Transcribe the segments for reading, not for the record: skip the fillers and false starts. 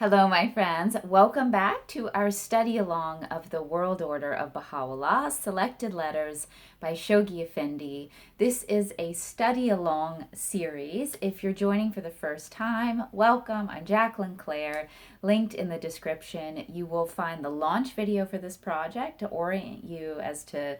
Hello, my friends. Welcome back to our study along of the World Order of Baha'u'llah, Selected Letters by Shoghi Effendi. This is a study along series. If you're joining for the first time, welcome. I'm Jacqueline Claire. Linked in the description, you will find the launch video for this project to orient you as to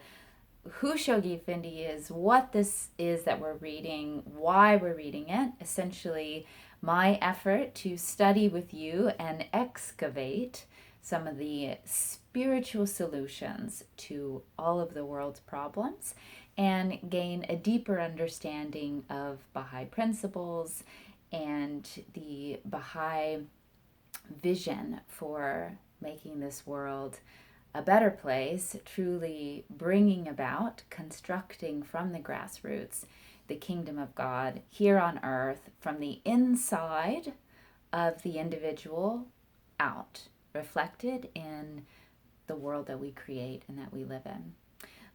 who Shoghi Effendi is, what this is that we're reading, why we're reading it, essentially my effort to study with you and excavate some of the spiritual solutions to all of the world's problems and gain a deeper understanding of Baha'i principles and the Baha'i vision for making this world a better place, truly bringing about, constructing from the grassroots, the kingdom of God here on earth from the inside of the individual out, reflected in the world that we create and that we live in.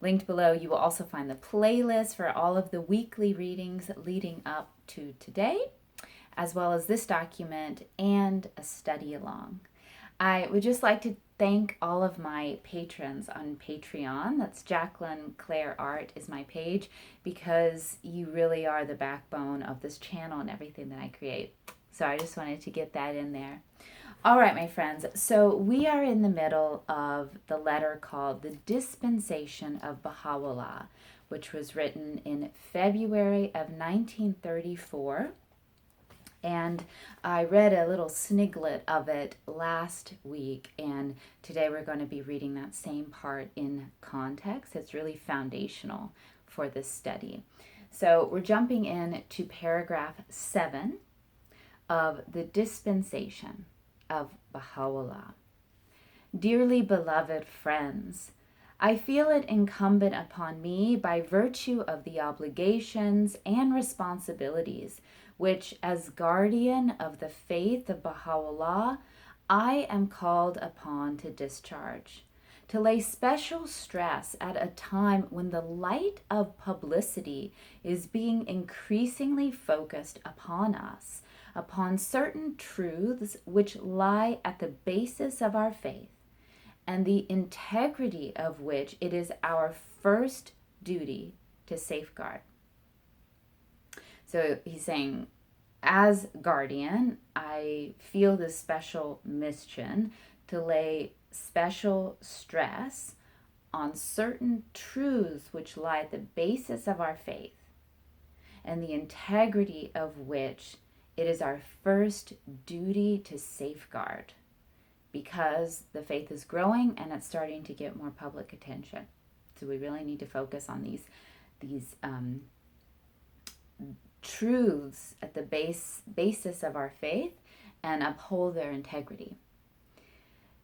Linked below, you will also find the playlist for all of the weekly readings leading up to today, as well as this document and a study along. I would just like to thank all of my patrons on Patreon. That's Jacqueline Claire Art is my page, because you really are the backbone of this channel and everything that I create. So I just wanted to get that in there. All right, my friends. So we are in the middle of the letter called the Dispensation of Baha'u'llah, which was written in February of 1934. And I read a little sniglet of it last week, and today we're going to be reading that same part in context. It's really foundational for this study. So we're jumping in to paragraph 7 of the Dispensation of Baha'u'llah. Dearly beloved friends, I feel it incumbent upon me by virtue of the obligations and responsibilities which, as guardian of the faith of Baha'u'llah, I am called upon to discharge, to lay special stress at a time when the light of publicity is being increasingly focused upon us, upon certain truths which lie at the basis of our faith, and the integrity of which it is our first duty to safeguard. So he's saying, as guardian, I feel this special mission to lay special stress on certain truths which lie at the basis of our faith, and the integrity of which it is our first duty to safeguard, because the faith is growing and it's starting to get more public attention. So we really need to focus on these truths at the basis of our faith and uphold their integrity.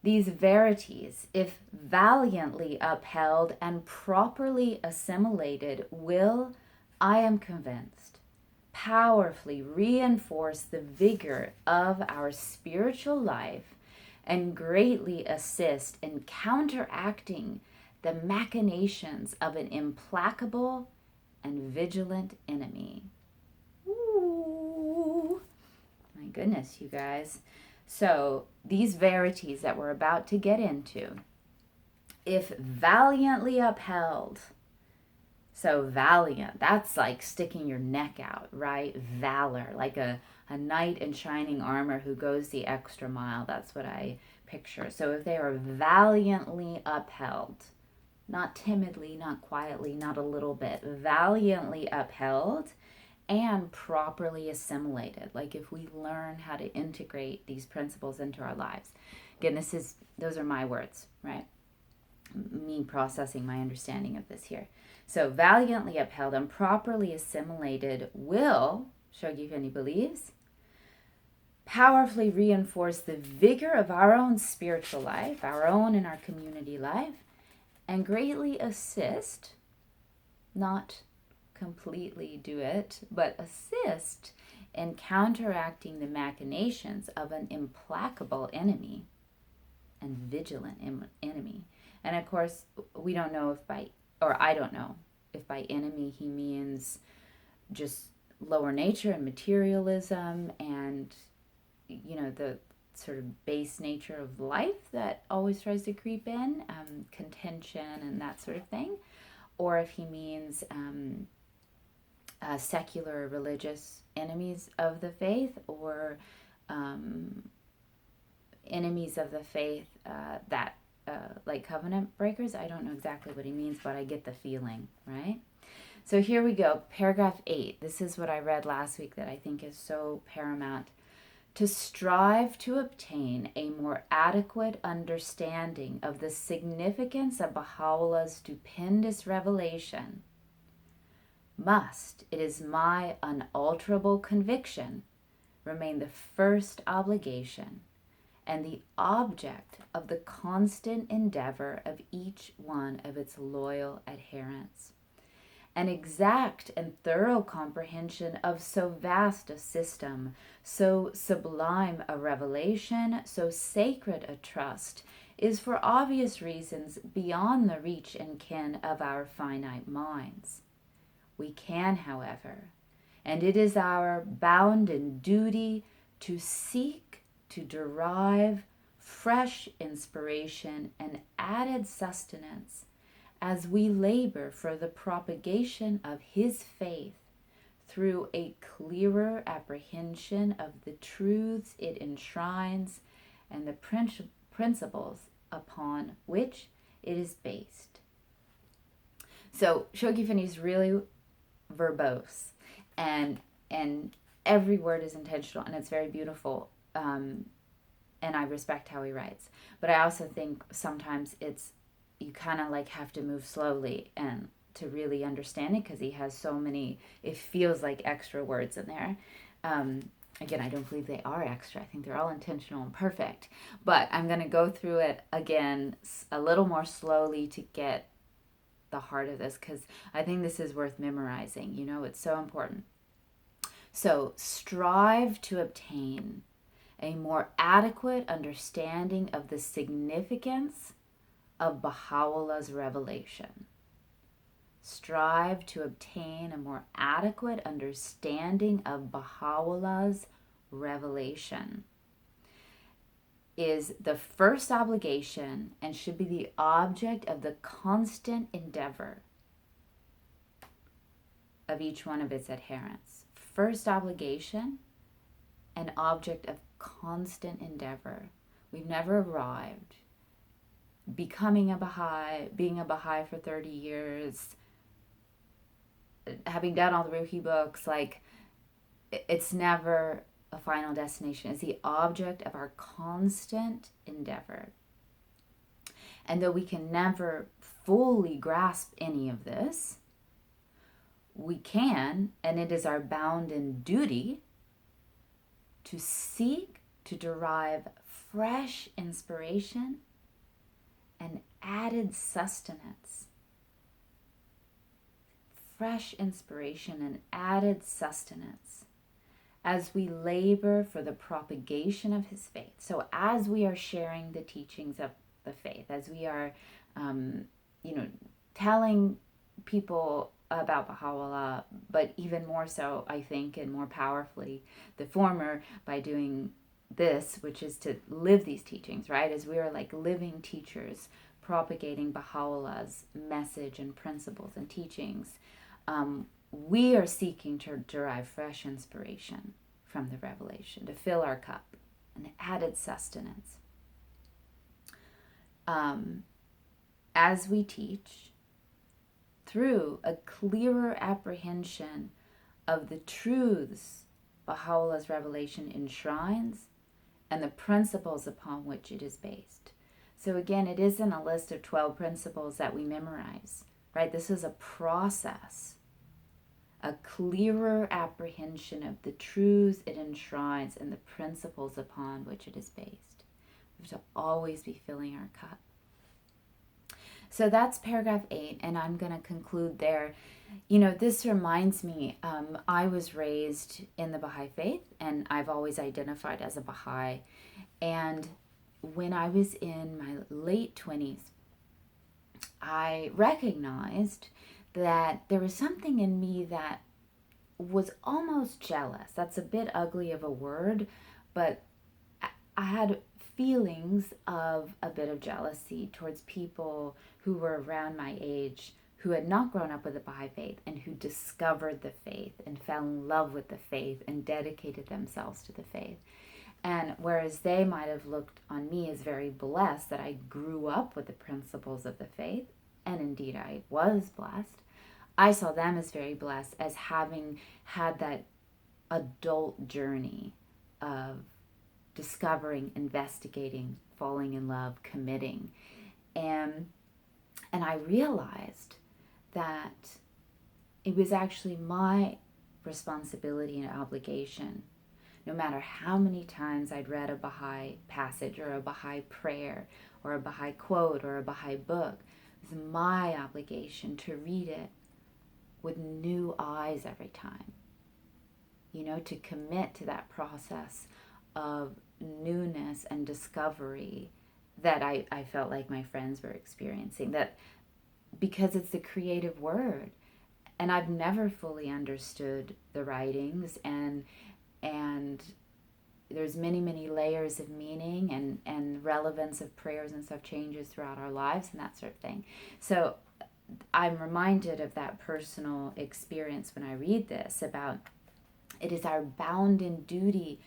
These verities, if valiantly upheld and properly assimilated, will, I am convinced, powerfully reinforce the vigor of our spiritual life and greatly assist in counteracting the machinations of an implacable and vigilant enemy. Ooh, my goodness, you guys. So these verities that we're about to get into, if valiantly upheld, so valiant, that's like sticking your neck out, right? Valor, like a knight in shining armor who goes the extra mile. That's what I picture. So if they are valiantly upheld, not timidly, not quietly, not a little bit, valiantly upheld and properly assimilated, like if we learn how to integrate these principles into our lives. Again, those are my words, right? Me processing my understanding of this here. So valiantly upheld and properly assimilated will, Shoghi Effendi believes, powerfully reinforce the vigor of our own spiritual life, our own and our community life, and greatly assist, not completely do it, but assist in counteracting the machinations of an implacable enemy and vigilant enemy. And of course, we don't know I don't know if by enemy he means just lower nature and materialism and, the sort of base nature of life that always tries to creep in, contention and that sort of thing, or if he means secular religious enemies of the faith, or enemies of the faith that like covenant breakers. I don't know exactly what he means, but I get the feeling, right? So here we go, paragraph 8. This is what I read last week that I think is so paramount. To strive to obtain a more adequate understanding of the significance of Baha'u'llah's stupendous revelation must, it is my unalterable conviction, remain the first obligation and the object of the constant endeavor of each one of its loyal adherents. An exact and thorough comprehension of so vast a system, so sublime a revelation, so sacred a trust, is for obvious reasons beyond the reach and ken of our finite minds. We can, however, and it is our bounden duty to seek to derive fresh inspiration and added sustenance as we labor for the propagation of his faith through a clearer apprehension of the truths it enshrines and the principles upon which it is based. So Shoghi Effendi is really verbose, and every word is intentional, and it's very beautiful, and I respect how he writes. But I also think sometimes you kind of like have to move slowly and to really understand it, because he has so many, it feels like extra words in there. Again, I don't believe they are extra. I think they're all intentional and perfect. But I'm going to go through it again a little more slowly to get the heart of this, because I think this is worth memorizing. You know, it's so important. So, strive to obtain a more adequate understanding of the significance of Baha'u'llah's revelation. Strive to obtain a more adequate understanding of Baha'u'llah's revelation is the first obligation and should be the object of the constant endeavor of each one of its adherents. First obligation, an object of constant endeavor. We've never arrived. Becoming a Baha'i, being a Baha'i for 30 years, having done all the Ruhi books, like, it's never a final destination. It's the object of our constant endeavor. And though we can never fully grasp any of this, we can, and it is our bounden duty, to seek to derive fresh inspiration and added sustenance. Fresh inspiration and added sustenance as we labor for the propagation of his faith. So as we are sharing the teachings of the faith, as we are, telling people about Baha'u'llah, but even more so, I think, and more powerfully, the former by doing this, which is to live these teachings, right? As we are like living teachers propagating Baha'u'llah's message and principles and teachings, we are seeking to derive fresh inspiration from the revelation, to fill our cup, and added sustenance. As we teach, through a clearer apprehension of the truths Baha'u'llah's revelation enshrines and the principles upon which it is based. So again, it isn't a list of 12 principles that we memorize, right? This is a process, a clearer apprehension of the truths it enshrines and the principles upon which it is based. We have to always be filling our cup. So that's paragraph 8, and I'm going to conclude there. You know, this reminds me, I was raised in the Bahai Faith, and I've always identified as a Baha'i. And when I was in my late 20s, I recognized that there was something in me that was almost jealous. That's a bit ugly of a word, but I had feelings of a bit of jealousy towards people who were around my age, who had not grown up with the Baha'i Faith and who discovered the faith and fell in love with the faith and dedicated themselves to the faith. And whereas they might have looked on me as very blessed that I grew up with the principles of the faith, and indeed I was blessed, I saw them as very blessed as having had that adult journey of discovering, investigating, falling in love, committing. And I realized that it was actually my responsibility and obligation, no matter how many times I'd read a Baha'i passage or a Baha'i prayer or a Baha'i quote or a Baha'i book, it was my obligation to read it with new eyes every time. To commit to that process of newness and discovery that I felt like my friends were experiencing. That because it's the creative word, and I've never fully understood the writings, and there's many layers of meaning, and relevance of prayers and stuff changes throughout our lives and that sort of thing. So I'm reminded of that personal experience when I read this about it is our bounden duty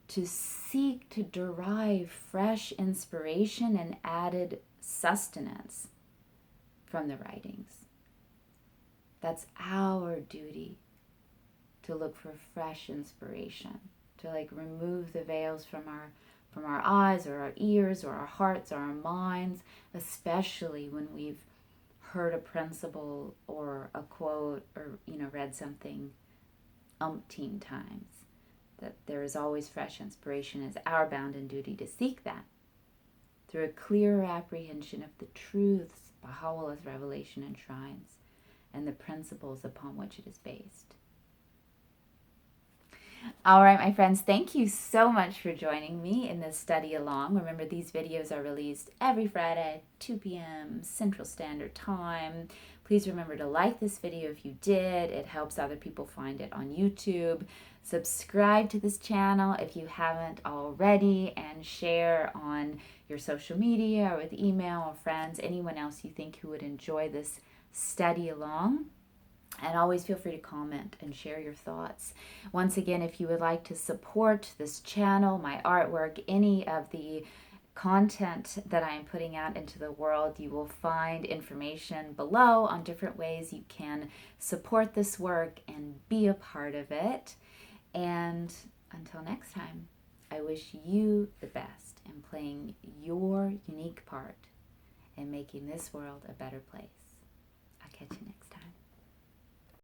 to seek to derive fresh inspiration and added sustenance from the writings. That's our duty, to look for fresh inspiration, to remove the veils from our eyes or our ears or our hearts or our minds, especially when we've heard a principle or a quote or read something umpteen times. That there is always fresh inspiration. It's our bounden duty to seek that through a clearer apprehension of the truths Baha'u'llah's revelation enshrines and the principles upon which it is based. All right, my friends, thank you so much for joining me in this study along. Remember, these videos are released every Friday, 2 p.m. Central Standard Time. Please remember to like this video if you did. It helps other people find it on YouTube. Subscribe to this channel if you haven't already, and share on your social media or with email or friends, anyone else you think who would enjoy this study along. And always feel free to comment and share your thoughts. Once again, if you would like to support this channel, my artwork, any of the content that I am putting out into the world, you will find information below on different ways you can support this work and be a part of it. And until next time, I wish you the best in playing your unique part in making this world a better place. I'll catch you next.